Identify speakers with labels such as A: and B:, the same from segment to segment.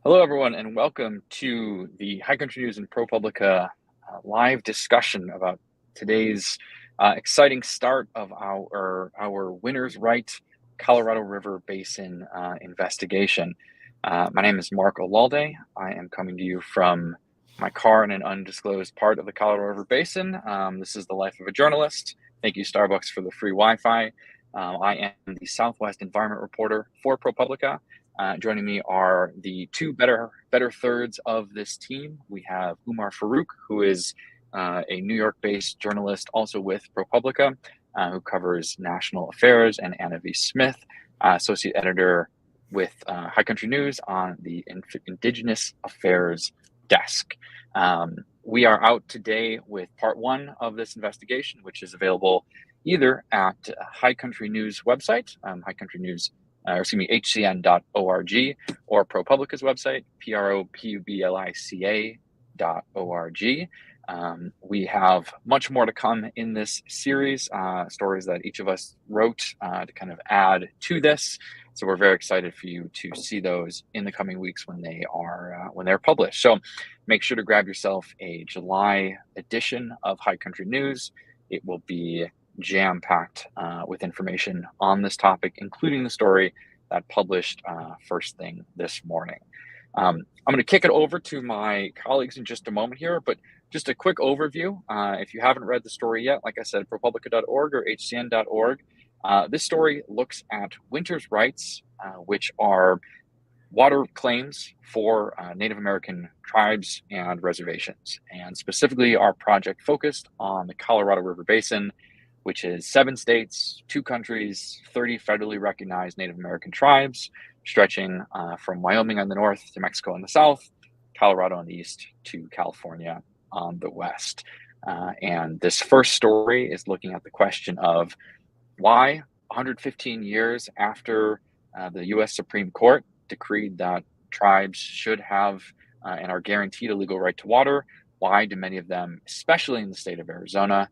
A: Hello, everyone, and welcome to the High Country News and ProPublica live discussion about today's exciting start of our Winners Right Colorado River Basin investigation. My name is Mark Olalde. I am coming to you from my car in an undisclosed part of the Colorado River Basin. This is the life of a journalist. Thank you, Starbucks, for the free Wi-Fi. I am the Southwest Environment Reporter for ProPublica. Joining me are the two better thirds of this team. We have Umar Farouk, who is a New York-based journalist, also with ProPublica, who covers national affairs, and Anna V. Smith, associate editor with High Country News on the Indigenous Affairs desk. We are out today with part one of this investigation, which is available either at High Country News website, hcn.org, or ProPublica's website, ProPublica.org. We have much more to come in this series, stories that each of us wrote to kind of add to this. So we're very excited for you to see those in the coming weeks when they're published. So make sure to grab yourself a July edition of High Country News. It will be jam-packed with information on this topic, including the story that published first thing this morning. I'm going to kick it over to my colleagues in just a moment here, but just a quick overview. If you haven't read the story yet, like I said, ProPublica.org or hcn.org. This story looks at winters' rights, which are water claims for Native American tribes and reservations. And specifically, our project focused on the Colorado River Basin, which is 7 states, 2 countries, 30 federally recognized Native American tribes, stretching from Wyoming on the north to Mexico on the south, Colorado on the east to California on the west. And this first story is looking at the question of why 115 years after the U.S. Supreme Court decreed that tribes should have and are guaranteed a legal right to water, why do many of them, especially in the state of Arizona,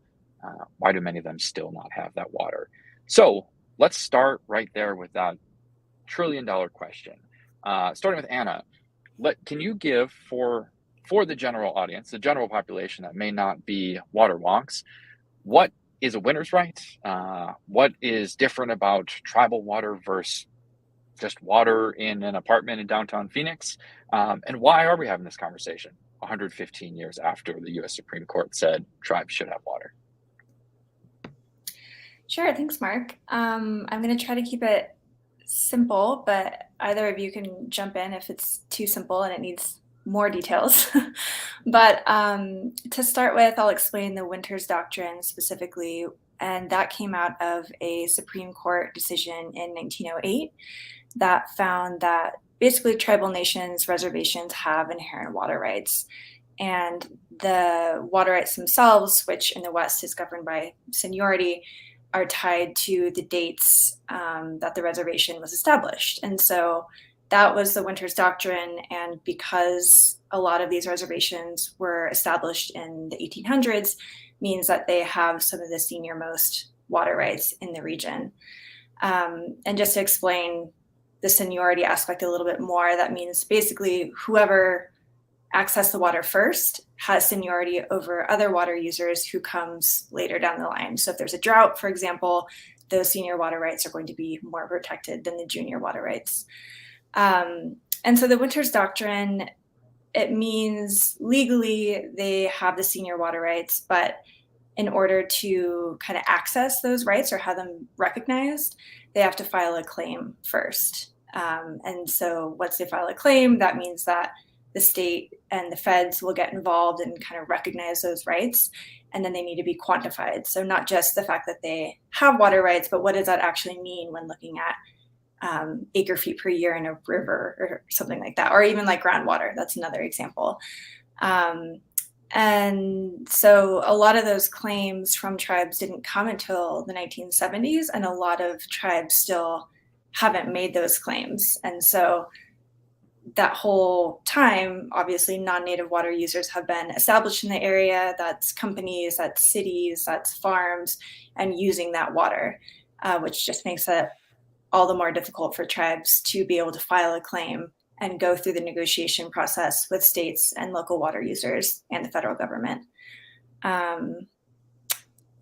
A: why do many of them still not have that water? So let's start right there with that $1 trillion question. Starting with Anna, can you give for the general audience, the general population that may not be water wonks, what is a winner's right? What is different about tribal water versus just water in an apartment in downtown Phoenix? And why are we having this conversation 115 years after the U.S. Supreme Court said tribes should have water?
B: Sure, thanks, Mark. I'm going to try to keep it simple, but either of you can jump in if it's too simple and it needs more details. But to start with, I'll explain the Winters Doctrine specifically, and that came out of a Supreme Court decision in 1908 that found that basically tribal nations, reservations have inherent water rights. And the water rights themselves, which in the West is governed by seniority, are tied to the dates that the reservation was established. And so that was the Winters Doctrine. And because a lot of these reservations were established in the 1800s, means that they have some of the senior-most water rights in the region. And just to explain the seniority aspect a little bit more, that means basically whoever access the water first has seniority over other water users who comes later down the line. So if there's a drought, for example, those senior water rights are going to be more protected than the junior water rights. And so the Winters Doctrine, it means legally they have the senior water rights, but in order to kind of access those rights or have them recognized, they have to file a claim first. And so once they file a claim, that means that the state and the feds will get involved and kind of recognize those rights, and then they need to be quantified. So not just the fact that they have water rights, but what does that actually mean when looking at acre feet per year in a river or something like that, or even like groundwater. That's another example. And so a lot of those claims from tribes didn't come until the 1970s, and a lot of tribes still haven't made those claims. And so that whole time, obviously, non-native water users have been established in the area. That's companies, that's cities, that's farms, and using that water, which just makes it all the more difficult for tribes to be able to file a claim and go through the negotiation process with states and local water users and the federal government.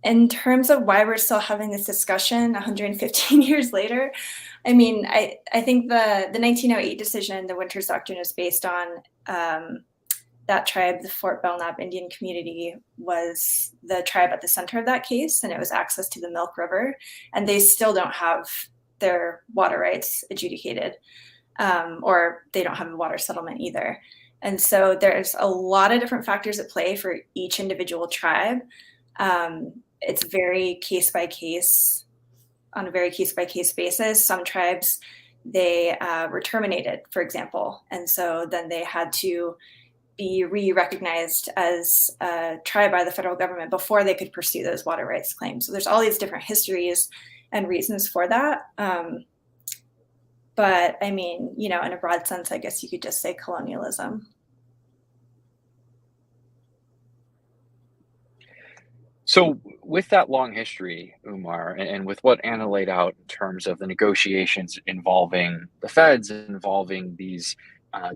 B: In terms of why we're still having this discussion 115 years later, I mean, I think the 1908 decision, the Winters Doctrine, is based on that tribe. The Fort Belknap Indian community was the tribe at the center of that case, and it was access to the Milk River, and they still don't have their water rights adjudicated, or they don't have a water settlement either. And so there's a lot of different factors at play for each individual tribe. It's very case by case, on a very case by case basis. Some tribes, they were terminated, for example, and so then they had to be re-recognized as a tribe by the federal government before they could pursue those water rights claims. So there's all these different histories and reasons for that. But I mean, you know, in a broad sense, I guess you could just say colonialism.
A: So, with that long history, Umar, and with what Anna laid out in terms of the negotiations involving the feds, involving these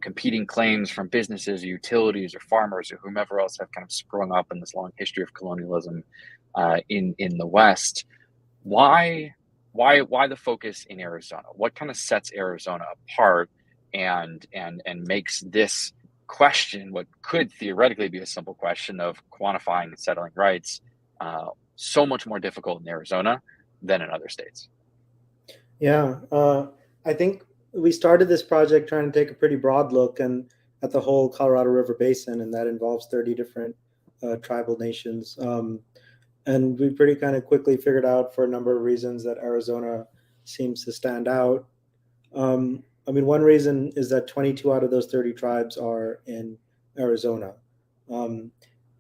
A: competing claims from businesses, utilities, or farmers, or whomever else have kind of sprung up in this long history of colonialism in the West, why the focus in Arizona? What kind of sets Arizona apart and makes this question, what could theoretically be a simple question of quantifying and settling rights, so much more difficult in Arizona than in other states?
C: Yeah, I think we started this project trying to take a pretty broad look and at the whole Colorado River Basin, and that involves 30 different tribal nations. And we pretty kind of quickly figured out, for a number of reasons, that Arizona seems to stand out. I mean, one reason is that 22 out of those 30 tribes are in Arizona.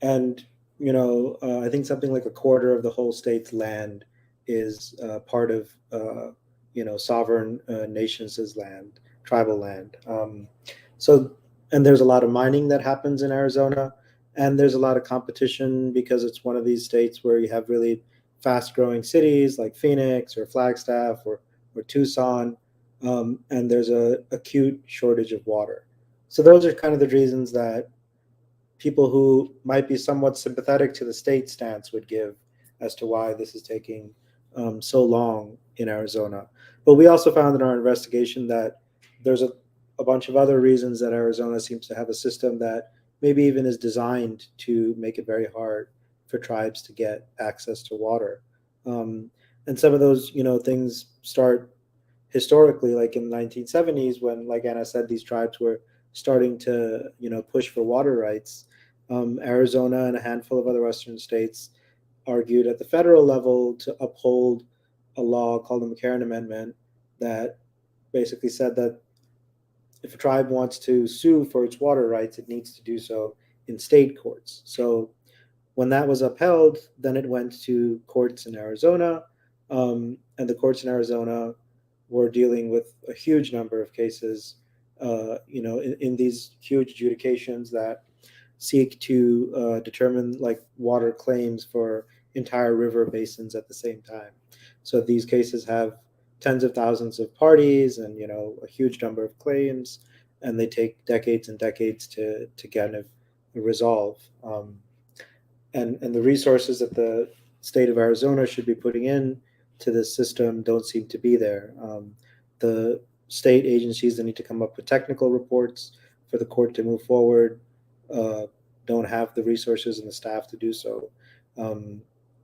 C: And you know, I think something like a quarter of the whole state's land is part of, you know, sovereign nations' land, tribal land. So, and there's a lot of mining that happens in Arizona, and there's a lot of competition because it's one of these states where you have really fast-growing cities like Phoenix or Flagstaff or Tucson, and there's a acute shortage of water. So those are kind of the reasons that people who might be somewhat sympathetic to the state stance would give as to why this is taking so long in Arizona. But we also found in our investigation that there's a bunch of other reasons that Arizona seems to have a system that maybe even is designed to make it very hard for tribes to get access to water. And some of those, you know, things start historically, like in the 1970s, when, like Anna said, these tribes were starting to, you know, push for water rights. Arizona and a handful of other Western states argued at the federal level to uphold a law called the McCarran Amendment that basically said that if a tribe wants to sue for its water rights, it needs to do so in state courts. So when that was upheld, then it went to courts in Arizona, and the courts in Arizona were dealing with a huge number of cases, you know, in these huge adjudications that seek to determine like water claims for entire river basins at the same time. So these cases have tens of thousands of parties and, you know, a huge number of claims, and they take decades and decades to kind of resolve. And the resources that the state of Arizona should be putting in to this system don't seem to be there. The state agencies that need to come up with technical reports for the court to move forward don't have the resources and the staff to do so.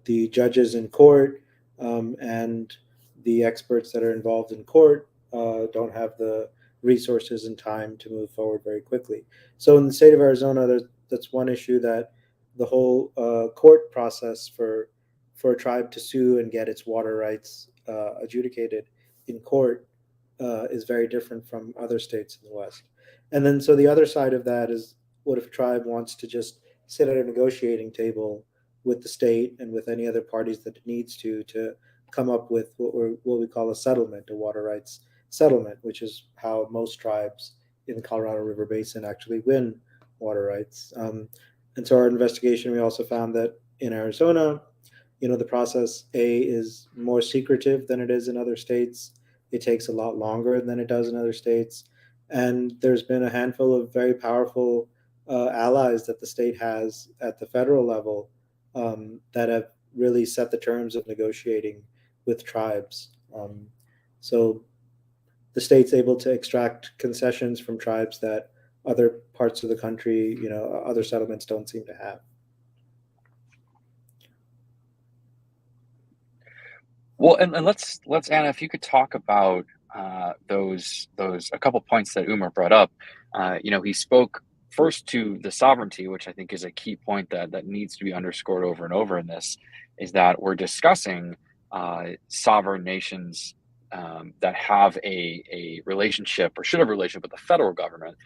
C: The judges in court and the experts that are involved in court don't have the resources and time to move forward very quickly. So in the state of Arizona, that's one issue, that the whole court process for a tribe to sue and get its water rights adjudicated in court is very different from other states in the West. And then so the other side of that is, what if a tribe wants to just sit at a negotiating table with the state and with any other parties that it needs to come up with what we call a settlement, a water rights settlement, which is how most tribes in the Colorado River Basin actually win water rights. And so our investigation, we also found that in Arizona, you know, the process is more secretive than it is in other states. It takes a lot longer than it does in other states. And there's been a handful of very powerful allies that the state has at the federal level that have really set the terms of negotiating with tribes. So the state's able to extract concessions from tribes that other parts of the country, other settlements don't seem to have.
A: Well, and let's Anna, if you could talk about those a couple points that Umar brought up. He spoke first to the sovereignty, which I think is a key point that needs to be underscored over and over in this, is that we're discussing sovereign nations that have a relationship or should have a relationship with the federal government.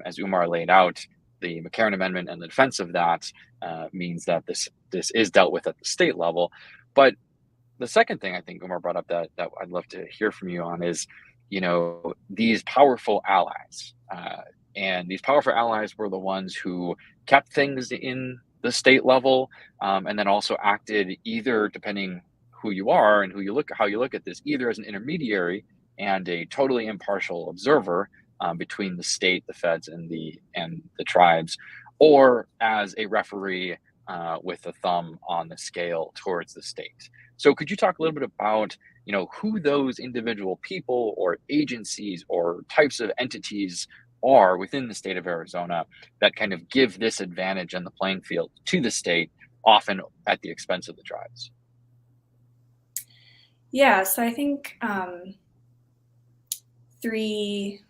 A: As Umar laid out, the McCarran Amendment and the defense of that means that this is dealt with at the state level. But the second thing I think Umar brought up that I'd love to hear from you on is, these powerful allies. And these powerful allies were the ones who kept things in the state level, and then also acted either, depending who you are and how you look at this, either as an intermediary and a totally impartial observer between the state, the feds, and the tribes, or as a referee with a thumb on the scale towards the state. So could you talk a little bit about, who those individual people or agencies or types of entities are within the state of Arizona that kind of give this advantage on the playing field to the state, often at the expense of the tribes?
B: Yeah, so I think three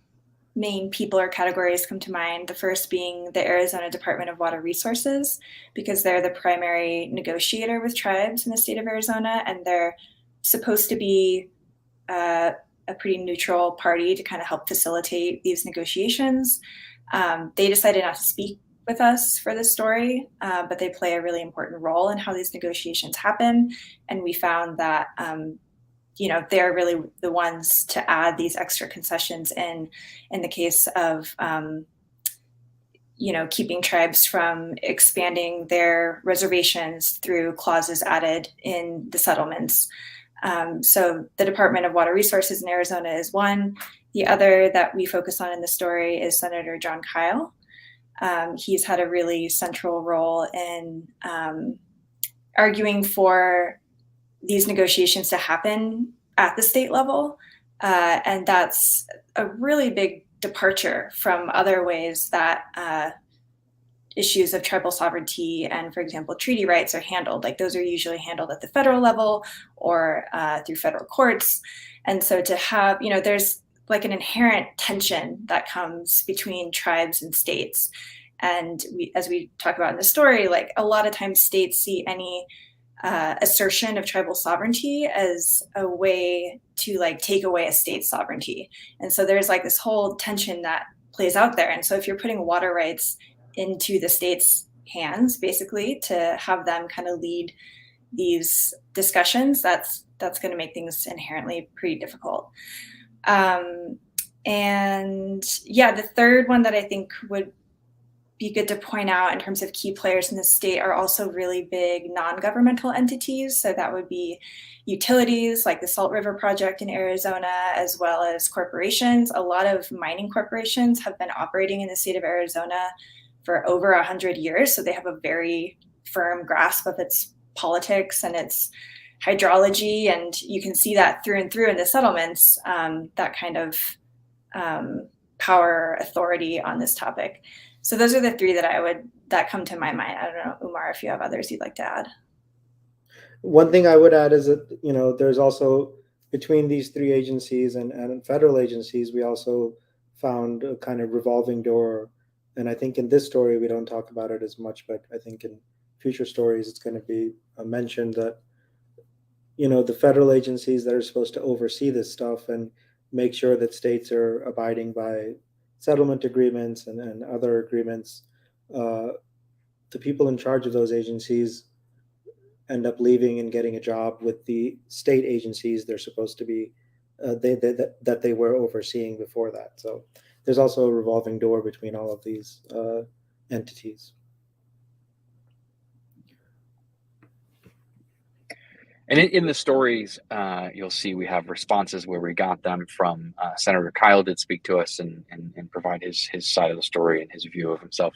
B: main people or categories come to mind. The first being the Arizona Department of Water Resources, because they're the primary negotiator with tribes in the state of Arizona, and they're supposed to be a pretty neutral party to kind of help facilitate these negotiations. They decided not to speak with us for this story, but they play a really important role in how these negotiations happen. And we found that they're really the ones to add these extra concessions in the case of, keeping tribes from expanding their reservations through clauses added in the settlements. So the Department of Water Resources in Arizona is one. The other that we focus on in the story is Senator John Kyle. He's had a really central role in arguing for these negotiations to happen at the state level. And that's a really big departure from other ways that issues of tribal sovereignty and, for example, treaty rights are handled. Like those are usually handled at the federal level or through federal courts. And so to have, there's like an inherent tension that comes between tribes and states. And as we talk about in the story, like a lot of times states see any assertion of tribal sovereignty as a way to like take away a state's sovereignty. And so there's like this whole tension that plays out there. And so if you're putting water rights into the state's hands, basically to have them kind of lead these discussions, that's going to make things inherently pretty difficult. And yeah, the third one that I think would be good to point out in terms of key players in the state are also really big non-governmental entities. So that would be utilities like the Salt River Project in Arizona, as well as corporations. A lot of mining corporations have been operating in the state of Arizona for over 100 years. So they have a very firm grasp of its politics and its hydrology. And you can see that through and through in the settlements, that kind of power authority on this topic. So those are the three that come to my mind. I don't know, Umar, if you have others you'd like to add.
C: One thing I would add is that, there's also between these three agencies and federal agencies, we also found a kind of revolving door. And I think in this story, we don't talk about it as much, but I think in future stories, it's going to be mentioned that, the federal agencies that are supposed to oversee this stuff and make sure that states are abiding by settlement agreements and other agreements, the people in charge of those agencies end up leaving and getting a job with the state agencies they're supposed to be that they were overseeing before that. So there's also a revolving door between all of these entities.
A: And in the stories, you'll see we have responses where we got them from Senator Kyle did speak to us and provide his side of the story and his view of himself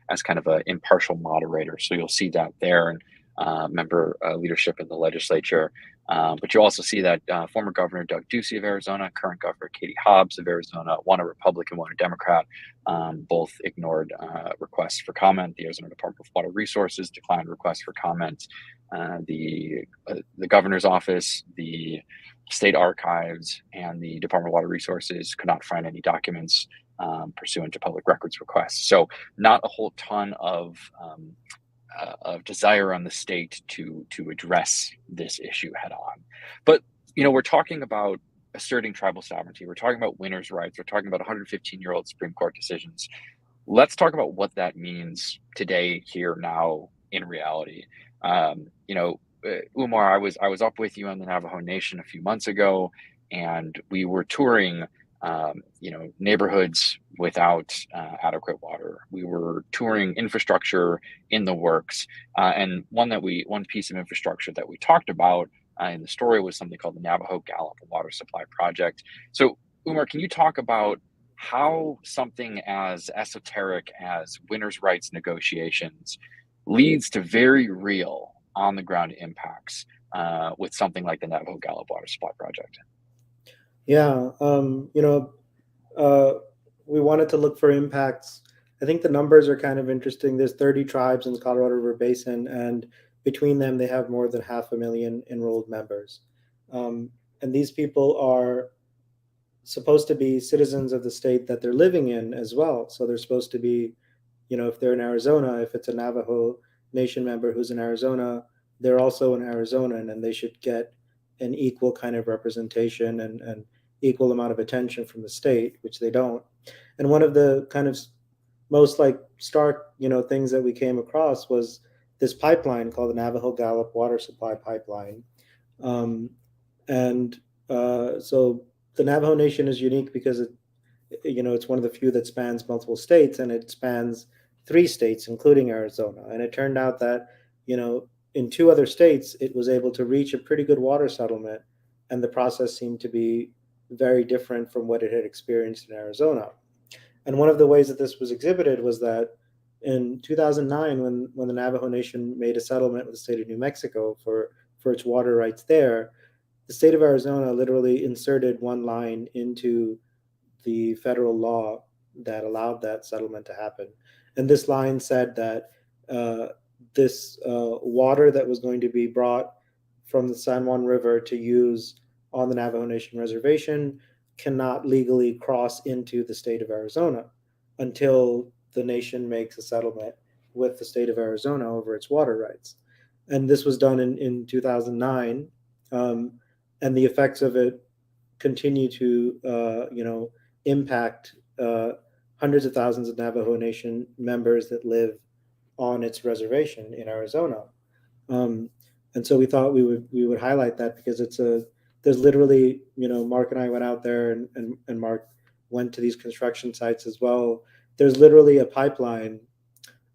A: as kind of an impartial moderator. So you'll see that there, and member leadership in the legislature. But you also see that former Governor Doug Ducey of Arizona, current Governor Katie Hobbs of Arizona, one a Republican, one a Democrat, both ignored requests for comment. The Arizona Department of Water Resources declined requests for comment. The governor's office, the state archives, and the Department of Water Resources could not find any documents pursuant to public records requests. So not a whole ton of desire on the state to address this issue head on. But we're talking about asserting tribal sovereignty. We're talking about winners' rights. We're talking about 115-year-old Supreme Court decisions. Let's talk about what that means today, here, now, in reality. Umar, I was up with you on the Navajo Nation a few months ago, and we were touring neighborhoods without adequate water. We were touring infrastructure in the works, and one piece of infrastructure that we talked about in the story was something called the Navajo Gallup Water Supply Project. So, Umar, can you talk about how something as esoteric as winners' rights negotiations leads to very real on-the-ground impacts with something like the Navajo Gallup Water Supply Project?
C: Yeah, we wanted to look for impacts. I think the numbers are kind of interesting. There's 30 tribes in the Colorado River Basin, and between them, they have more than 500,000 enrolled members. And these people are supposed to be citizens of the state that they're living in as well. So they're supposed to be, if they're in Arizona, if it's a Navajo Nation member who's in Arizona, they're also an Arizonan, and they should get an equal kind of representation and equal amount of attention from the state, which they don't. And one of the kind of most stark, things that we came across was this pipeline called the Navajo Gallup Water Supply Pipeline. So the Navajo Nation is unique because it's one of the few that spans multiple states, and it spans 3 states, including Arizona. And it turned out that, in 2 other states, it was able to reach a pretty good water settlement, and the process seemed to be very different from what it had experienced in Arizona. And one of the ways that this was exhibited was that in 2009, when the Navajo Nation made a settlement with the state of New Mexico for its water rights there, the state of Arizona literally inserted one line into the federal law that allowed that settlement to happen. And this line said that this water that was going to be brought from the San Juan River to use on the Navajo Nation reservation cannot legally cross into the state of Arizona until the nation makes a settlement with the state of Arizona over its water rights. And this was done in 2009, and the effects of it continue to impact hundreds of thousands of Navajo Nation members that live on its reservation in Arizona. And so we thought we would highlight that because there's literally, Mark and I went out there, and Mark went to these construction sites as well. There's literally a pipeline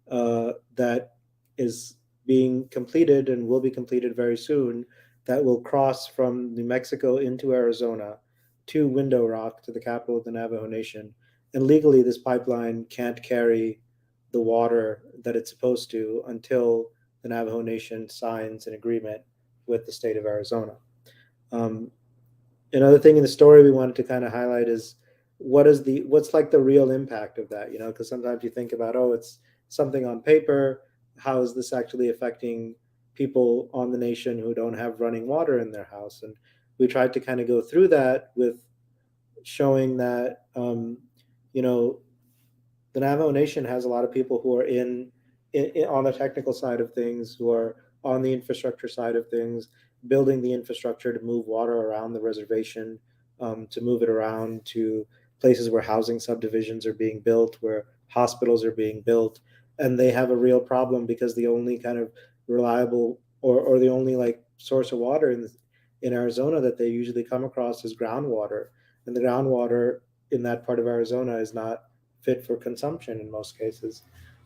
C: that is being completed and will be completed very soon that will cross from New Mexico into Arizona to Window Rock, to the capital of the Navajo Nation. And legally, this pipeline can't carry the water that it's supposed to until the Navajo Nation signs an agreement with the state of Arizona. Another thing in the story we wanted to kind of highlight is what's the real impact of that, because sometimes you think about, it's something on paper. How is this actually affecting people on the nation who don't have running water in their house? And we tried to kind of go through that with showing that, the Navajo Nation has a lot of people who are in on the technical side of things, who are on the infrastructure side of things, building the infrastructure to move water around the reservation, to move it around to places where housing subdivisions are being built, where hospitals are being built. And they have a real problem because the only kind of reliable or the only source of water in Arizona that they usually come across is groundwater. And the groundwater in that part of Arizona is not fit for consumption in most cases.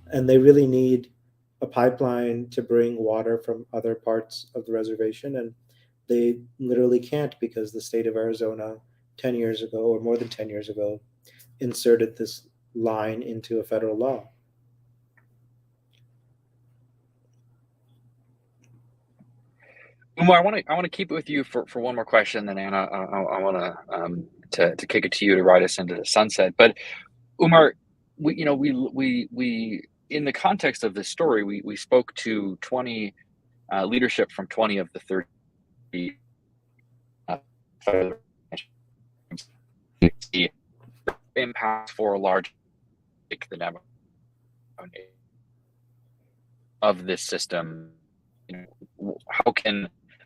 C: And they really need a pipeline to bring water from other parts of the reservation, and they literally can't because the state of Arizona 10 years ago, or more than 10 years ago, inserted this line into a federal law.
A: Umar, I want to keep it with you for one more question, then Anna, I want to kick it to you to ride us into the sunset. But Umar, we in the context of this story, we spoke to 20 leadership from 20 of the 30 federal impacts for a large like the Navajo of this system.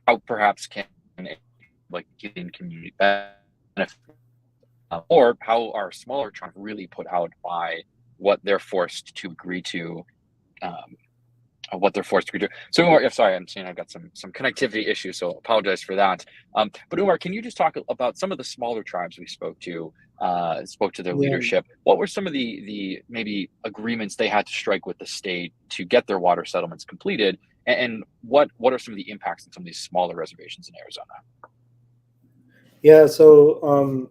A: How perhaps can like Indian community benefit, or how are smaller tribes really put out by what they're forced to agree to, So Umar, sorry, I'm saying I've got some connectivity issues, so apologize for that. But Umar, can you just talk about some of the smaller tribes we spoke to their leadership? What were some of the maybe agreements they had to strike with the state to get their water settlements completed? And what are some of the impacts on some of these smaller reservations in Arizona?
C: Yeah, so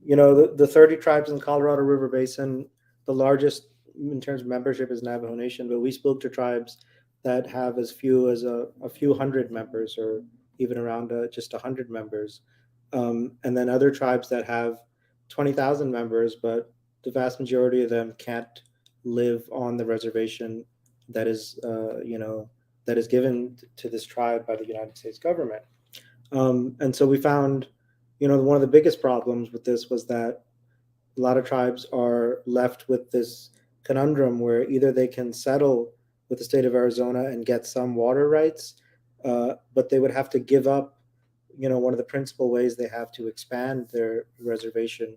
C: the 30 tribes in the Colorado River Basin, the largest in terms of membership is Navajo Nation, but we spoke to tribes that have as few as a few hundred members, or even around just 100 members, and then other tribes that have 20,000 members, but the vast majority of them can't live on the reservation that is that is given to this tribe by the United States government. And so we found, one of the biggest problems with this was that a lot of tribes are left with this conundrum where either they can settle with the state of Arizona and get some water rights, but they would have to give up, one of the principal ways they have to expand their reservation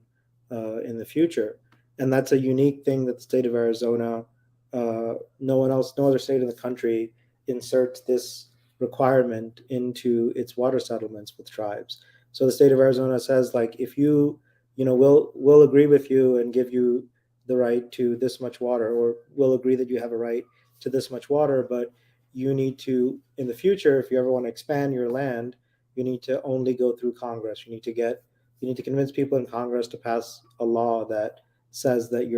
C: in the future. And that's a unique thing that the state of Arizona, no other state in the country inserts this requirement into its water settlements with tribes. So the state of Arizona says, like, if we'll agree with you and give you the right to this much water, or we'll agree that you have a right to this much water, but you need to, in the future, if you ever want to expand your land, you need to only go through Congress. You need to convince people in Congress to pass a law that says that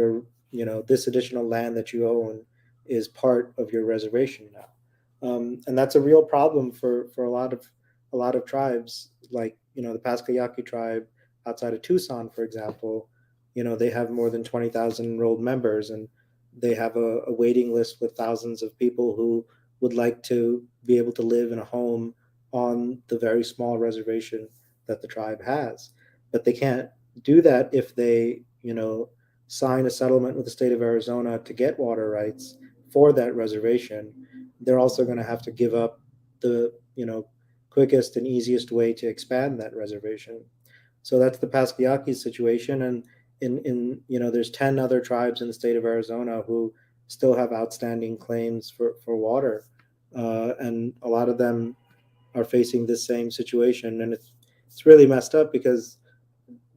C: this additional land that you own is part of your reservation now. And that's a real problem for a lot of tribes, like the Pascayaki tribe outside of Tucson, for example. They have more than 20,000 enrolled members, and they have a waiting list with thousands of people who would like to be able to live in a home on the very small reservation that the tribe has. But they can't do that if they, sign a settlement with the state of Arizona to get water rights for that reservation. They're also going to have to give up the, quickest and easiest way to expand that reservation. So that's the Pascayaki situation. And there's 10 other tribes in the state of Arizona who still have outstanding claims for water. And a lot of them are facing this same situation. And it's really messed up because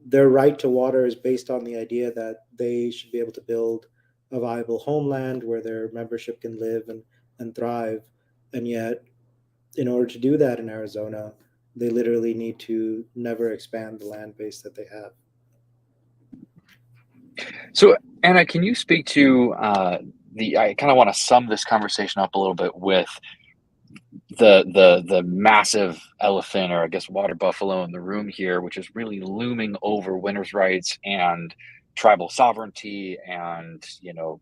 C: their right to water is based on the idea that they should be able to build a viable homeland where their membership can live and thrive. And yet, in order to do that in Arizona, they literally need to never expand the land base that they have.
A: So, Anna, can you speak to I kind of want to sum this conversation up a little bit with the massive elephant, or I guess water buffalo in the room here, which is really looming over winners' rights and tribal sovereignty, and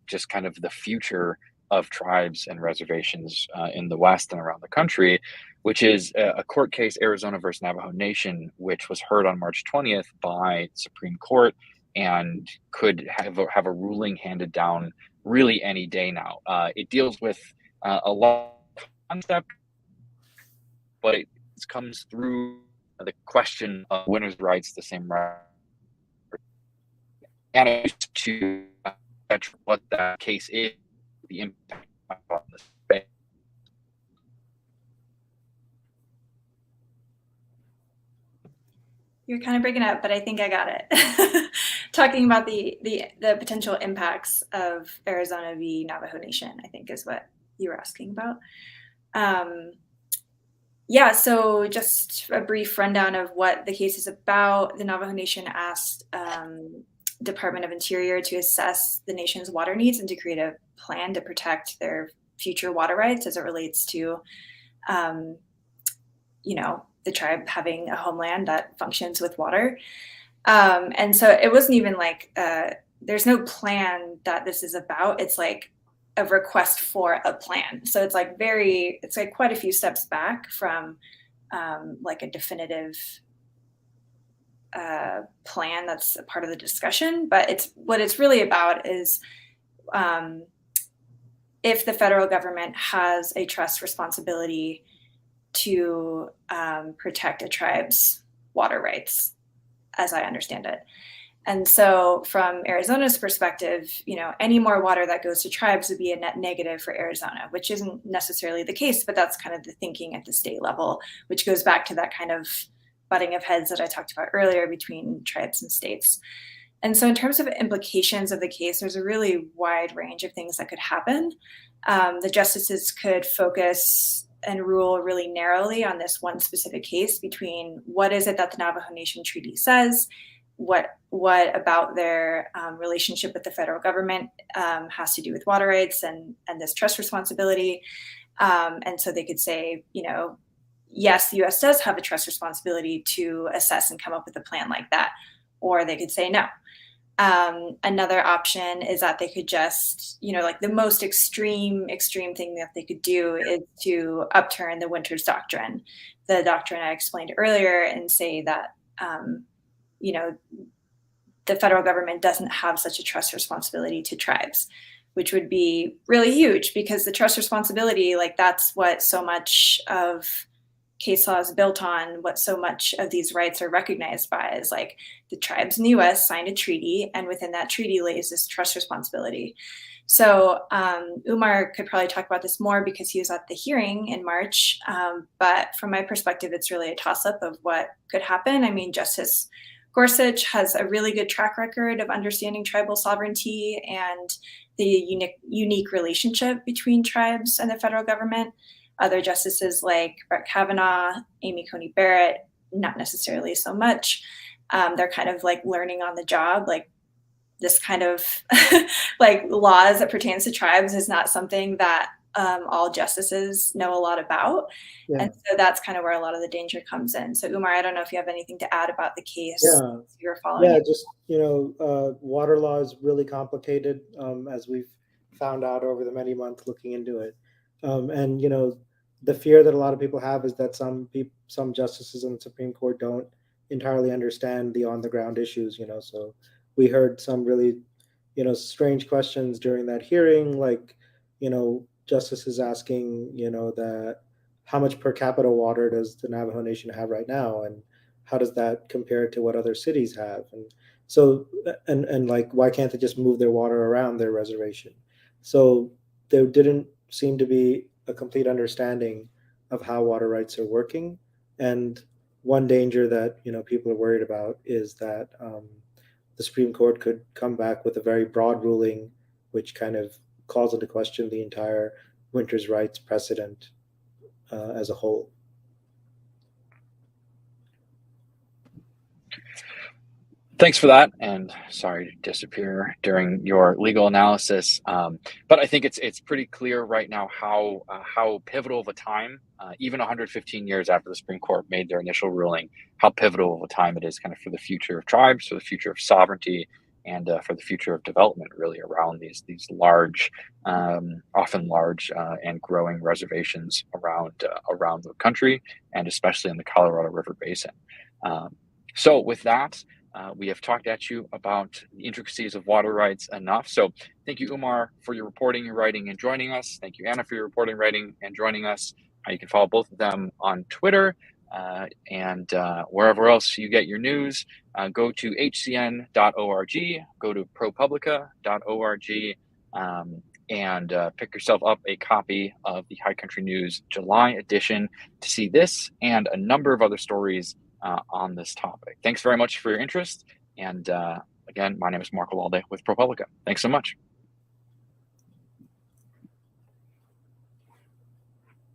A: just kind of the future of tribes and reservations in the West and around the country, which is a court case, Arizona versus Navajo Nation, which was heard on March 20th by the Supreme Court and could have a ruling handed down really any day now. It deals with a lot of concept, but it comes through the question of winners' rights, the same right, and to what that case is, the impact on the space.
B: You're kind of breaking up, but I think I got it. Talking about the potential impacts of Arizona v. Navajo Nation, I think is what you were asking about. Yeah, so just a brief rundown of what the case is about. The Navajo Nation asked Department of Interior to assess the nation's water needs and to create a plan to protect their future water rights as it relates to, the tribe having a homeland that functions with water. And so it wasn't even like, there's no plan that this is about. It's like a request for a plan. So it's like quite a few steps back from like a definitive plan that's a part of the discussion. But what it's really about is if the federal government has a trust responsibility to protect a tribe's water rights, as I understand it. And so from Arizona's perspective, any more water that goes to tribes would be a net negative for Arizona, which isn't necessarily the case, but that's kind of the thinking at the state level, which goes back to that kind of butting of heads that I talked about earlier between tribes and states. And so in terms of implications of the case, there's a really wide range of things that could happen. The justices could focus and rule really narrowly on this one specific case between what is it that the Navajo Nation Treaty says, what about their relationship with the federal government has to do with water rights and this trust responsibility. And so they could say, yes, the U.S. does have a trust responsibility to assess and come up with a plan like that. Or they could say no. Another option is that they could just, like the most extreme thing that they could do is to upturn the Winters Doctrine, the doctrine I explained earlier, and say that, the federal government doesn't have such a trust responsibility to tribes, which would be really huge because the trust responsibility, like that's what so much of case law is built on, what so much of these rights are recognized by is like the tribes in the US signed a treaty, and within that treaty lays this trust responsibility. So Umar could probably talk about this more because he was at the hearing in March. But from my perspective, it's really a toss-up of what could happen. I mean, Justice Gorsuch has a really good track record of understanding tribal sovereignty and the unique relationship between tribes and the federal government. Other justices like Brett Kavanaugh, Amy Coney Barrett, not necessarily so much. They're kind of like learning on the job, like this kind of like laws that pertains to tribes is not something that all justices know a lot about. Yeah. And so that's kind of where a lot of the danger comes in. So Umar, I don't know if you have anything to add about the case.
C: Yeah,
B: you're following.
C: Yeah, just, water law is really complicated, as we've found out over the many months looking into it. And, the fear that a lot of people have is that some justices on the Supreme Court don't entirely understand the on-the-ground issues, so we heard some really, strange questions during that hearing, like, justices asking, that how much per capita water does the Navajo Nation have right now? And how does that compare to what other cities have? And so, and like, why can't they just move their water around their reservation? So there didn't seem to be a complete understanding of how water rights are working. And one danger that, people are worried about is that the Supreme Court could come back with a very broad ruling, which kind of calls into question the entire Winters rights precedent as a whole.
A: Thanks for that, and sorry to disappear during your legal analysis. But I think it's pretty clear right now how pivotal of a time, even 115 years after the Supreme Court made their initial ruling, how pivotal of a time it is kind of for the future of tribes, for the future of sovereignty, and for the future of development, really around these large, often large and growing reservations around the country, and especially in the Colorado River Basin. So with that. We have talked at you about the intricacies of water rights enough. So thank you, Umar, for your reporting, your writing, and joining us. Thank you, Anna, for your reporting, writing, and joining us. You can follow both of them on Twitter and wherever else you get your news. Go to hcn.org, go to ProPublica.org, and pick yourself up a copy of the High Country News July edition to see this and a number of other stories on this topic. Thanks very much for your interest. And again, my name is Marco Walde with ProPublica. Thanks so much.